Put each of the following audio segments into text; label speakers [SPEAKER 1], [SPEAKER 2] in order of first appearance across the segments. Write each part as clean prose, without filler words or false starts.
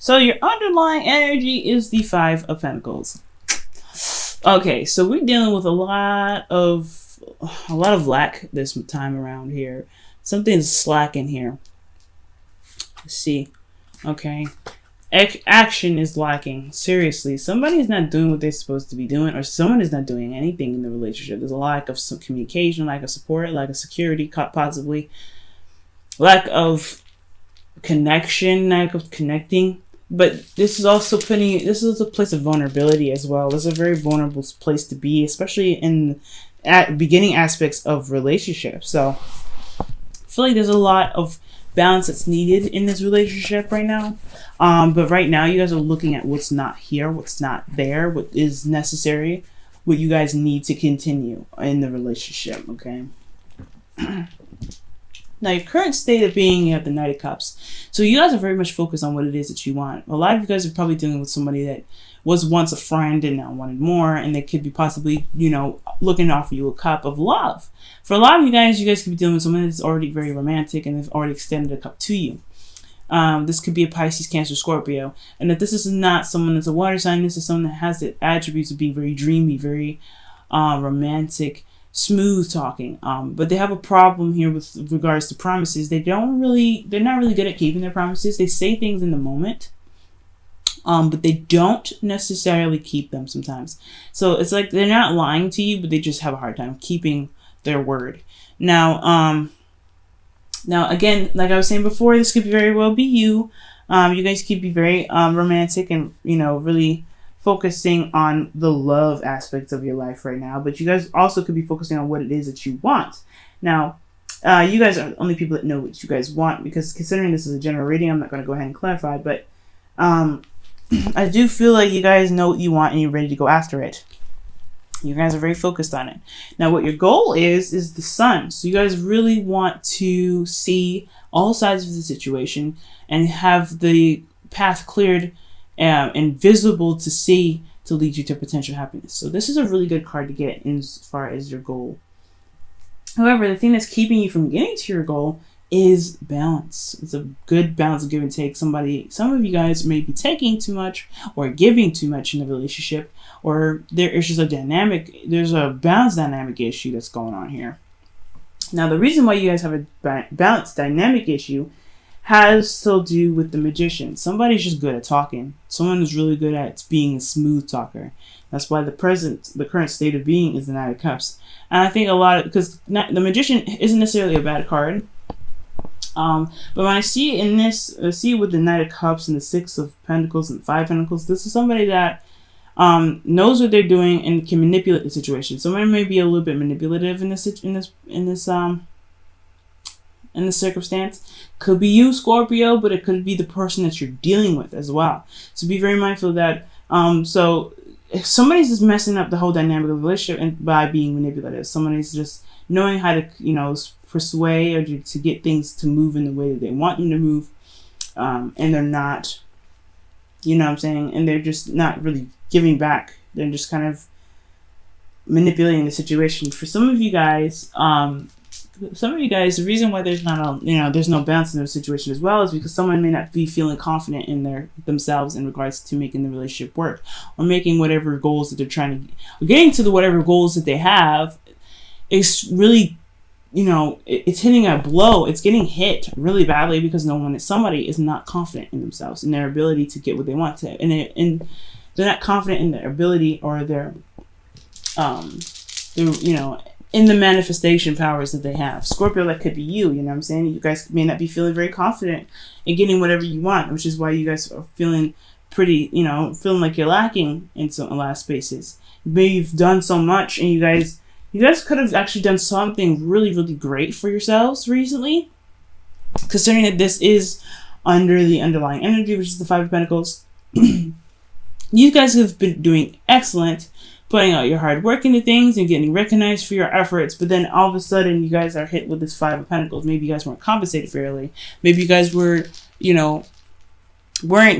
[SPEAKER 1] So your underlying energy is the Five of Pentacles. Okay, so we're dealing with a lot of lack this time around here. Something's slacking here. Let's see. Okay. Action is lacking. Seriously, somebody is not doing what they're supposed to be doing, or someone is not doing anything in the relationship. There's a lack of some communication, lack of support, lack of security, possibly lack of connection, lack of connecting. But this is also this is a place of vulnerability as well. This is a very vulnerable place to be, especially in beginning aspects of relationships. So I feel like there's a lot of balance that's needed in this relationship right now. But right now you guys are looking at what's not here, what's not there, what is necessary, what you guys need to continue in the relationship. Okay. Now your current state of being, you have the Knight of Cups. So you guys are very much focused on what it is that you want. A lot of you guys are probably dealing with somebody that was once a friend and now wanted more, and they could be possibly, looking to offer you a cup of love. For a lot of you guys could be dealing with someone that's already very romantic and they've already extended a cup to you. This could be a Pisces, Cancer, Scorpio. And if this is not someone that's a water sign, this is someone that has the attributes of being very dreamy, very romantic, smooth talking. But they have a problem here with regards to promises. They're not really good at keeping their promises. They say things in the moment, but they don't necessarily keep them sometimes. So it's like they're not lying to you, but they just have a hard time keeping their word. Now again, like I was saying before, this could very well be you. You guys could be very romantic and really focusing on the love aspects of your life right now, but you guys also could be focusing on what it is that you want. Now, you guys are the only people that know what you guys want, because considering this is a general reading, I'm not going to go ahead and clarify, but I do feel like you guys know what you want and you're ready to go after it. You guys are very focused on it. Now, what your goal is the Sun. So you guys really want to see all sides of the situation and have the path cleared and visible to see, to lead you to potential happiness. So this is a really good card to get in as far as your goal. However, the thing that's keeping you from getting to your goal is balance. It's a good balance of give and take. Some of you guys may be taking too much or giving too much in the relationship, or there's a balance dynamic issue that's going on here. Now, the reason why you guys have a balance dynamic issue has to do with the Magician. Somebody's just good at talking. Someone is really good at being a smooth talker. That's why the current state of being is the Knight of Cups. And I think because the Magician isn't necessarily a bad card. But when I see it in this, I see it with the Knight of Cups and the Six of Pentacles and Five of Pentacles. This is somebody that knows what they're doing and can manipulate the situation. Somebody may be a little bit manipulative in this circumstance. Could be you, Scorpio, but it could be the person that you're dealing with as well. So be very mindful of that. So if somebody's just messing up the whole dynamic of the relationship and by being manipulative, somebody's just knowing how to, persuade or to get things to move in the way that they want them to move, and they're not, and they're just not really giving back. They're just kind of manipulating the situation. For some of you guys, the reason why there's not there's no balance in their situation as well is because someone may not be feeling confident in themselves in regards to making the relationship work, or making whatever goals that they're trying to, or getting to whatever goals that they have. Is really, it's hitting a blow. It's getting hit really badly because somebody is not confident in themselves, in their ability to get what they want to, and they're not confident in their ability or their in the manifestation powers that they have. Scorpio, that could be you. You know what I'm saying? You guys may not be feeling very confident in getting whatever you want, which is why you guys are feeling pretty, feeling like you're lacking in some last spaces. Maybe you've done so much, and you guys could have actually done something really, really great for yourselves recently, considering that this is under the underlying energy, which is the Five of Pentacles. You guys have been doing excellent, putting out your hard work into things and getting recognized for your efforts, but then all of a sudden you guys are hit with this Five of Pentacles. Maybe you guys weren't compensated fairly. Maybe you guys weren't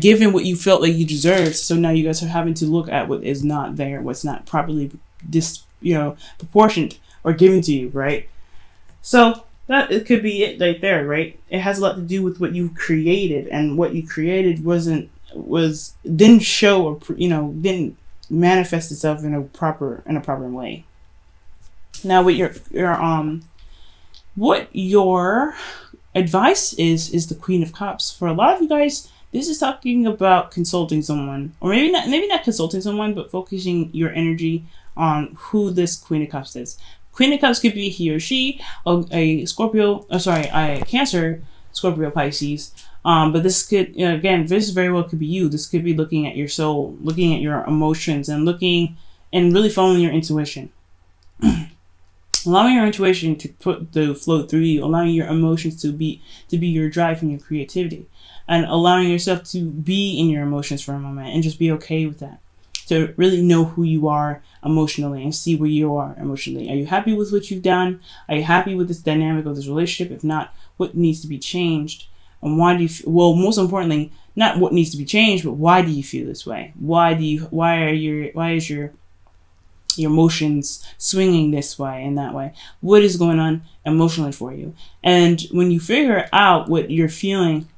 [SPEAKER 1] given what you felt like you deserved, so now you guys are having to look at what is not there, what's not properly proportioned or given to you, right? So that it could be it right there, right? It has a lot to do with what you created, and what you created wasn't didn't show, or didn't manifest itself in a proper way. Now, what your advice is the Queen of Cups. For a lot of you guys, this is talking about consulting someone, or maybe not consulting someone, but focusing your energy on who this Queen of Cups is. Queen of Cups could be he or she, a Scorpio, a Cancer, Scorpio, Pisces. But this could, again, this very well could be you. This could be looking at your soul, looking at your emotions, and really following your intuition. Allowing your intuition to float through you, allowing your emotions to be your drive and your creativity, and allowing yourself to be in your emotions for a moment and just be okay with that. To really know who you are emotionally and see where you are emotionally. Are you happy with what you've done? Are you happy with this dynamic of this relationship? If not, what needs to be changed? And why do you, most importantly, not what needs to be changed, but why do you feel this way? Why is your emotions swinging this way and that way? What is going on emotionally for you? And when you figure out what you're feeling,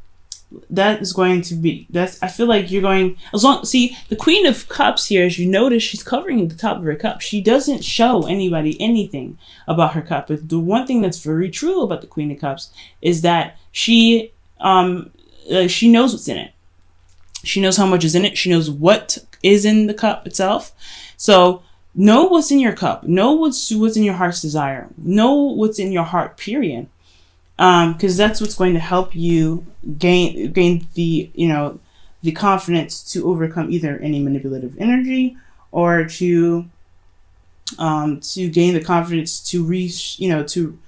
[SPEAKER 1] I feel like you're going, see, the Queen of Cups here, as you notice, she's covering the top of her cup. She doesn't show anybody anything about her cup. But the one thing that's very true about the Queen of Cups is that she knows what's in it. She knows how much is in it. She knows what is in the cup itself. So know what's in your cup. Know what's in your heart's desire. Know what's in your heart, period. Because that's what's going to help you gain the confidence to overcome either any manipulative energy, or to gain the confidence to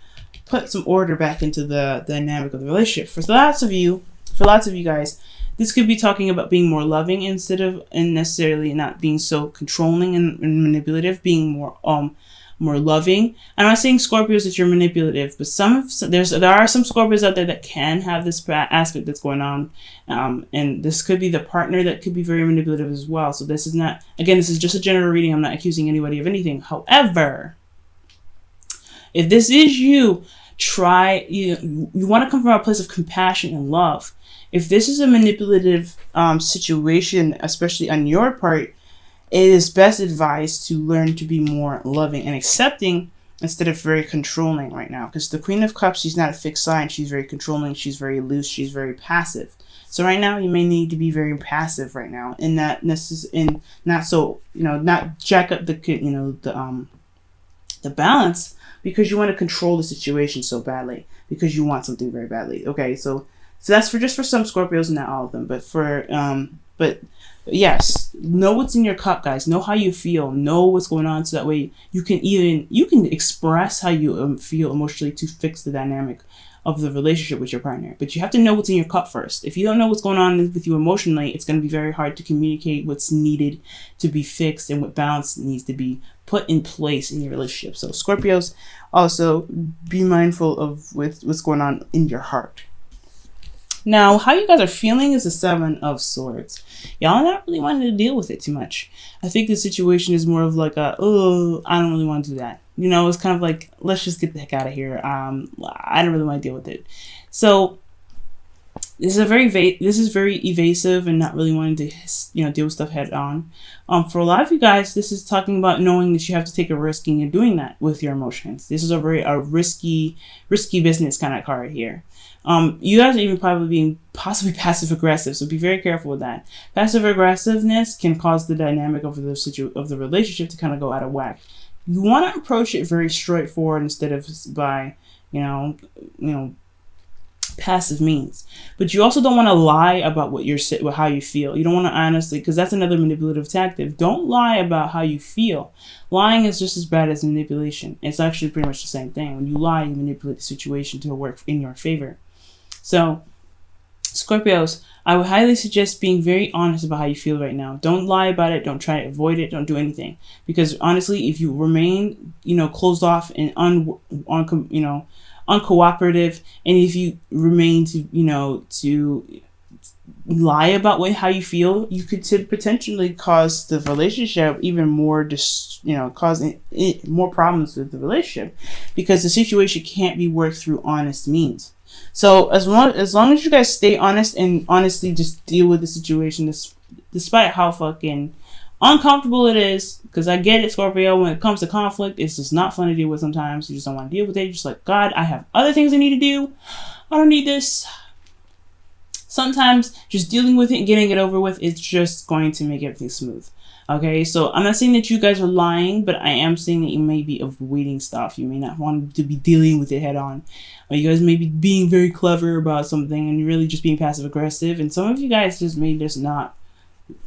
[SPEAKER 1] put some order back into the dynamic of the relationship. For lots of you guys, this could be talking about being more loving and necessarily not being so controlling and manipulative, being more loving. I'm not saying Scorpios that you're manipulative, but there are some Scorpios out there that can have this aspect that's going on, and this could be the partner that could be very manipulative as well. So this is just a general reading. I'm not accusing anybody of anything. However, if this is you, you want to come from a place of compassion and love. If this is a manipulative situation, especially on your part, it is best advised to learn to be more loving and accepting instead of very controlling right now. Because the Queen of Cups, she's not a fixed sign. She's very controlling. She's very loose. She's very passive. So right now, you may need to be very passive right now, and not jack up the balance, because you want to control the situation so badly, because you want something very badly. Okay, so that's for some Scorpios, not all of them, but yes, know what's in your cup, guys. Know how you feel. Know what's going on, so that way you can express how you feel emotionally to fix the dynamic of the relationship with your partner. But you have to know what's in your cup first. If you don't know what's going on with you emotionally, it's going to be very hard to communicate what's needed to be fixed and what balance needs to be put in place in your relationship. So Scorpios, also be mindful of what's going on in your heart. Now, how you guys are feeling is the Seven of Swords. Y'all not really wanting to deal with it too much. I think the situation is more of like I don't really want to do that. It's kind of like, let's just get the heck out of here. I don't really want to deal with it. So this is very evasive and not really wanting to deal with stuff head on. For a lot of you guys, this is talking about knowing that you have to take a risk, and you're doing that with your emotions. This is a risky business kind of card here. You guys are even probably being possibly passive aggressive, so be very careful with that. Passive aggressiveness can cause the dynamic of the relationship to kind of go out of whack. You want to approach it very straightforward instead of by passive means. But you also don't want to lie about how you feel. You don't want to honestly, because that's another manipulative tactic. Don't lie about how you feel. Lying is just as bad as manipulation. It's actually pretty much the same thing. When you lie, you manipulate the situation to work in your favor. So, Scorpios, I would highly suggest being very honest about how you feel right now. Don't lie about it. Don't try to avoid it. Don't do anything. Because honestly, if you remain, closed off and uncooperative, and if you remain to lie about how you feel, you could potentially cause the relationship even more, causing more problems with the relationship, because the situation can't be worked through honest means. So as long as you guys stay honest and honestly just deal with the situation, despite how fucking uncomfortable it is, because I get it, Scorpio, when it comes to conflict, it's just not fun to deal with sometimes. You just don't want to deal with it. You're just like, God, I have other things I need to do. I don't need this. Sometimes just dealing with it and getting it over with is just going to make everything smooth. Okay, so I'm not saying that you guys are lying, but I am saying that you may be avoiding stuff. You may not want to be dealing with it head on. Or you guys may be being very clever about something and really just being passive aggressive. And some of you guys just may just not,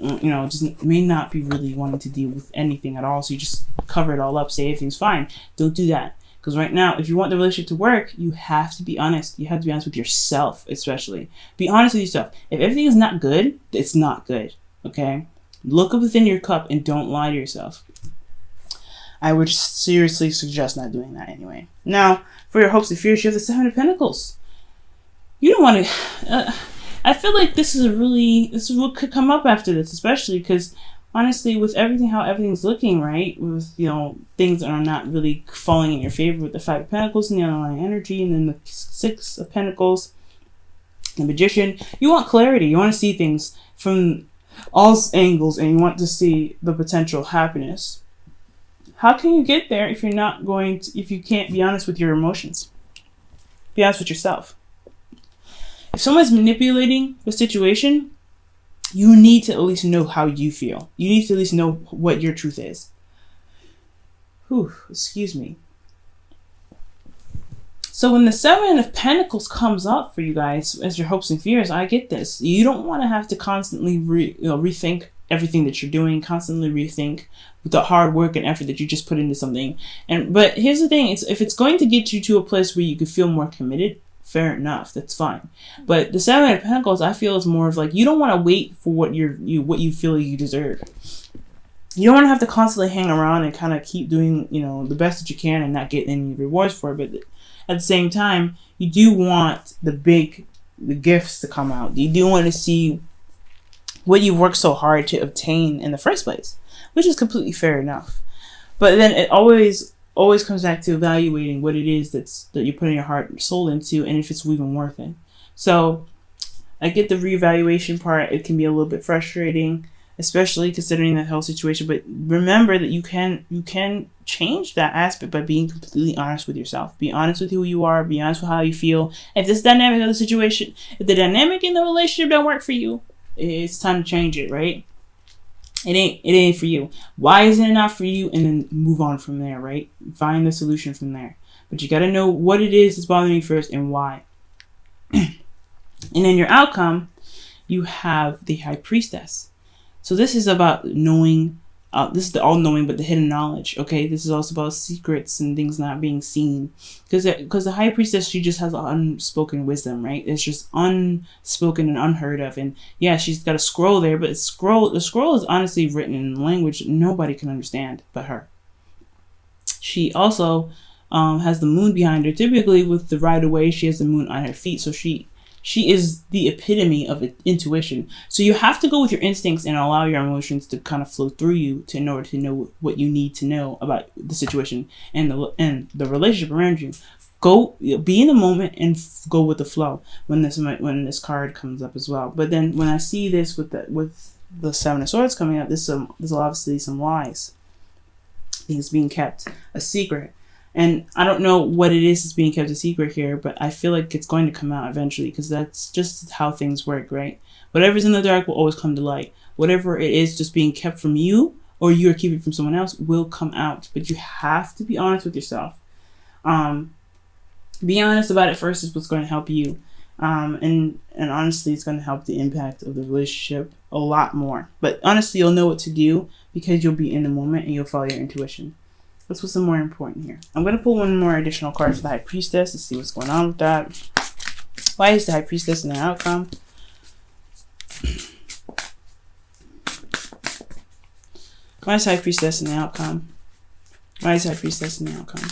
[SPEAKER 1] just may not be really wanting to deal with anything at all. So you just cover it all up, say everything's fine. Don't do that. Because right now, if you want the relationship to work, you have to be honest. You have to be honest with yourself, especially. Be honest with yourself. If everything is not good, it's not good. Okay? Look within your cup and don't lie to yourself. I would seriously suggest not doing that anyway. Now, for your hopes and fears, you have the Seven of Pentacles. You don't want to... I feel like this is what could come up after this, especially because, honestly, with how everything's looking, right? With, things that are not really falling in your favor with the Five of Pentacles and the underlying energy, and then the Six of Pentacles, the Magician. You want clarity. You want to see things from all angles, and you want to see the potential happiness. How can you get there if if you can't be honest with your emotions? Be honest with yourself. If someone's manipulating the situation, you need to at least know how you feel. You need to at least know what your truth is. Whew, excuse me. So when the Seven of Pentacles comes up for you guys as your hopes and fears, I get this. You don't want to have to constantly rethink everything that you're doing, constantly rethink the hard work and effort that you just put into something. But here's the thing, if it's going to get you to a place where you could feel more committed, fair enough, that's fine. But the Seven of Pentacles, I feel, is more of like, you don't want to wait for what you feel you deserve. You don't want to have to constantly hang around and kind of keep doing, the best that you can and not get any rewards for it. But at the same time, you do want the gifts to come out. You do want to see what you worked so hard to obtain in the first place, which is completely fair enough. But then it always comes back to evaluating what it is that you're putting your heart and soul into, and if it's even worth it. So I get the reevaluation part. It can be a little bit frustrating, especially considering that whole situation. But remember that you can change that aspect by being completely honest with yourself. Be honest with who you are. Be honest with how you feel. If this dynamic of the situation, if the dynamic in the relationship don't work for you, it's time to change it, right? It ain't for you. Why isn't it not for you? And then move on from there, right? Find the solution from there. But you got to know what it is that's bothering you first and why. And then your outcome, you have the High Priestess. So this is about knowing, this is the all-knowing, but the hidden knowledge, okay? This is also about secrets and things not being seen. Because the High Priestess, she just has unspoken wisdom, right? It's just unspoken and unheard of. And yeah, she's got a scroll there, but the scroll is honestly written in language nobody can understand but her. She also has the moon behind her. Typically with the Rider-Waite, she has the moon on her feet, so she is the epitome of intuition. So you have to go with your instincts and allow your emotions to kind of flow through you in order to know what you need to know about the situation and the relationship around you. Go be in the moment and go with the flow when this card comes up as well. But then when I see this with the Seven of Swords coming up, there's obviously some lies. Things being kept a secret. And I don't know what it is that's being kept a secret here, but I feel like it's going to come out eventually because that's just how things work, right? Whatever's in the dark will always come to light. Whatever it is just being kept from you or you're keeping from someone else will come out. But you have to be honest with yourself. Being honest about it first is what's going to help you. And honestly, it's going to help the impact of the relationship a lot more. But honestly, you'll know what to do because you'll be in the moment and you'll follow your intuition. That's what's more important here. I'm going to pull one more additional card for the High Priestess to see what's going on with that. Why is the High Priestess in the outcome? Why is High Priestess in the outcome? Why is High Priestess in the outcome?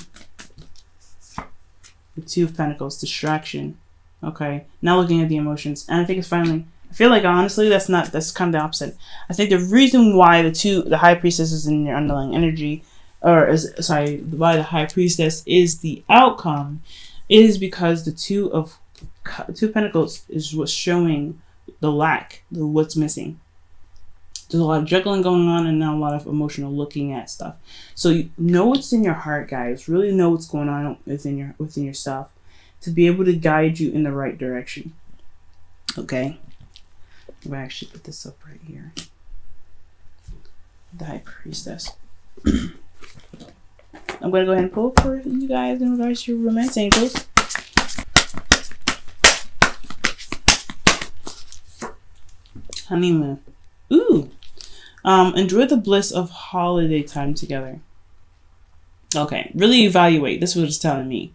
[SPEAKER 1] The Two of Pentacles, distraction. Okay, now looking at the emotions. And I think it's finally, I feel like honestly that's kind of the opposite. I think the reason why the High Priestess is in your underlying energy, why the High Priestess is the outcome, is because the Two of Two of Pentacles is what's showing the lack, what's missing. There's a lot of juggling going on and not a lot of emotional looking at stuff. So you know what's in your heart, guys. Really know what's going on within yourself to be able to guide you in the right direction. Okay? I'm going to actually put this up right here. The High Priestess. I'm going to go ahead and pull for you guys in regards to your romance angels. Honeymoon. Ooh. Enjoy the bliss of holiday time together. Okay, really evaluate. This is what it's telling me.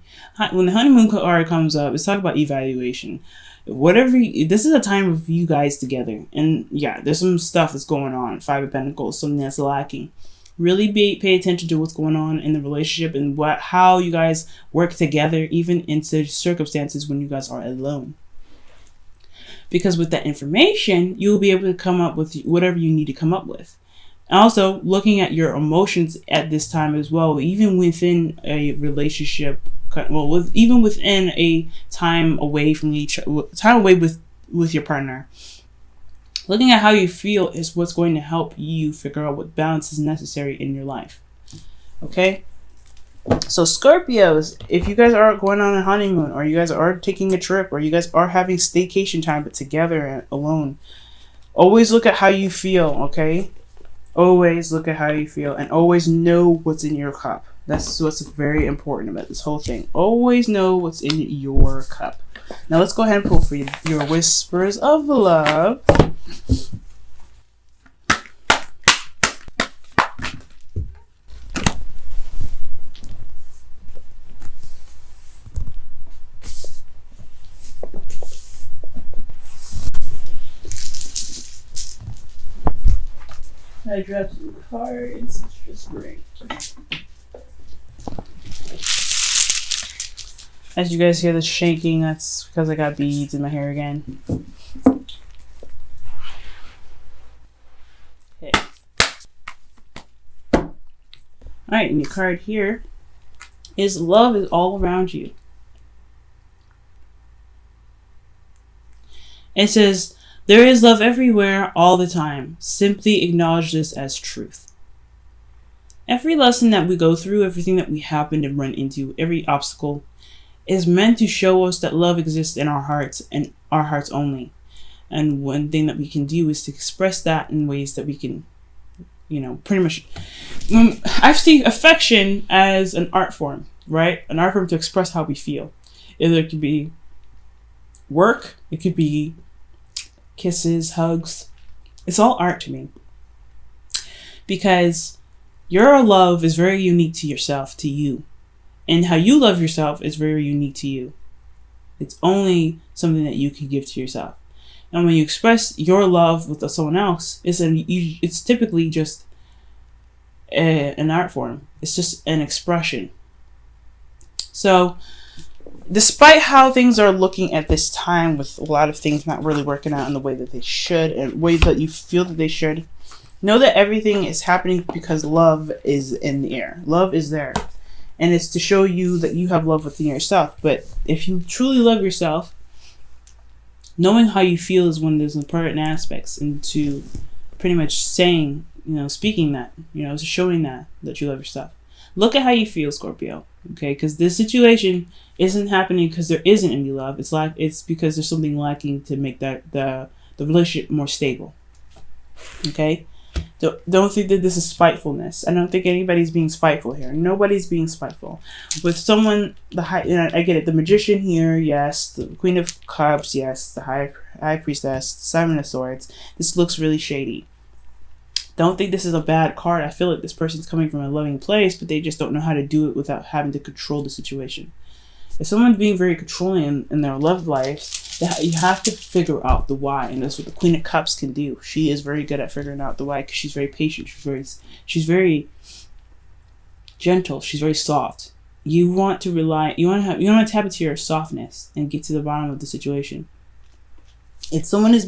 [SPEAKER 1] When the honeymoon card comes up, it's talking about evaluation. This is a time of you guys together. And yeah, there's some stuff that's going on. Five of Pentacles, something that's lacking. Really pay attention to what's going on in the relationship and how you guys work together, even into circumstances when you guys are alone. Because with that information, you'll be able to come up with whatever you need to come up with. Also, looking at your emotions at this time as well, even within a relationship, even within a time away from with your partner. Looking at how you feel is what's going to help you figure out what balance is necessary in your life. Okay? So Scorpios, if you guys are going on a honeymoon, or you guys are taking a trip, or you guys are having staycation time but together and alone, always look at how you feel, okay? Always look at how you feel, and always know what's in your cup. That's what's very important about this whole thing. Always know what's in your cup. Now let's go ahead and pull for your whispers of love. I dropped some cards. It's just great. As you guys hear the shaking, that's because I got beads in my hair again. Okay. Alright, and your card here is love is all around you. It says, there is love everywhere, all the time. Simply acknowledge this as truth. Every lesson that we go through, everything that we happen to run into, every obstacle, is meant to show us that love exists in our hearts and our hearts only. And one thing that we can do is to express that in ways that we can, pretty much. I see affection as an art form, right? An art form to express how we feel. Either it could be work, it could be kisses, hugs. It's all art to me. Because your love is very unique to yourself, to you. And how you love yourself is very unique to you. It's only something that you can give to yourself. And when you express your love with someone else, it's typically just an art form. It's just an expression. So, despite how things are looking at this time, with a lot of things not really working out in the way that they should, and ways that you feel that they should, know that everything is happening because love is in the air. Love is there. And it's to show you that you have love within yourself. But if you truly love yourself, knowing how you feel is one of those important aspects into pretty much saying, speaking that, showing that you love yourself. Look at how you feel, Scorpio. Okay, because this situation isn't happening because there isn't any love. It's because there's something lacking to make the relationship more stable. Okay, don't think that this is spitefulness. I don't think anybody's being spiteful here. Nobody's being spiteful. With someone, I get it. The Magician here, yes. The Queen of Cups, yes. The High Priestess, the Seven of Swords. This looks really shady. Don't think this is a bad card. I feel like this person's coming from a loving place, but they just don't know how to do it without having to control the situation. If someone's being very controlling in their love life, you have to figure out the why, and that's what the Queen of Cups can do. She is very good at figuring out the why because she's very patient. She's very gentle. She's very soft. You want to tap into your softness and get to the bottom of the situation. If someone is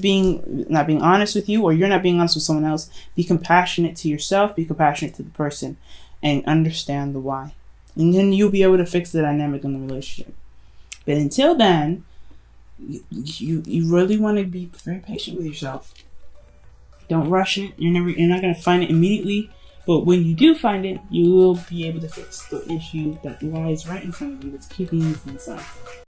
[SPEAKER 1] not being honest with you, or you're not being honest with someone else, be compassionate to yourself, be compassionate to the person, and understand the why. And then you'll be able to fix the dynamic in the relationship. But until then, you really want to be very patient with yourself. Don't rush it. You're not gonna find it immediately, but when you do find it, you will be able to fix the issue that lies right in front of you that's keeping you from yourself.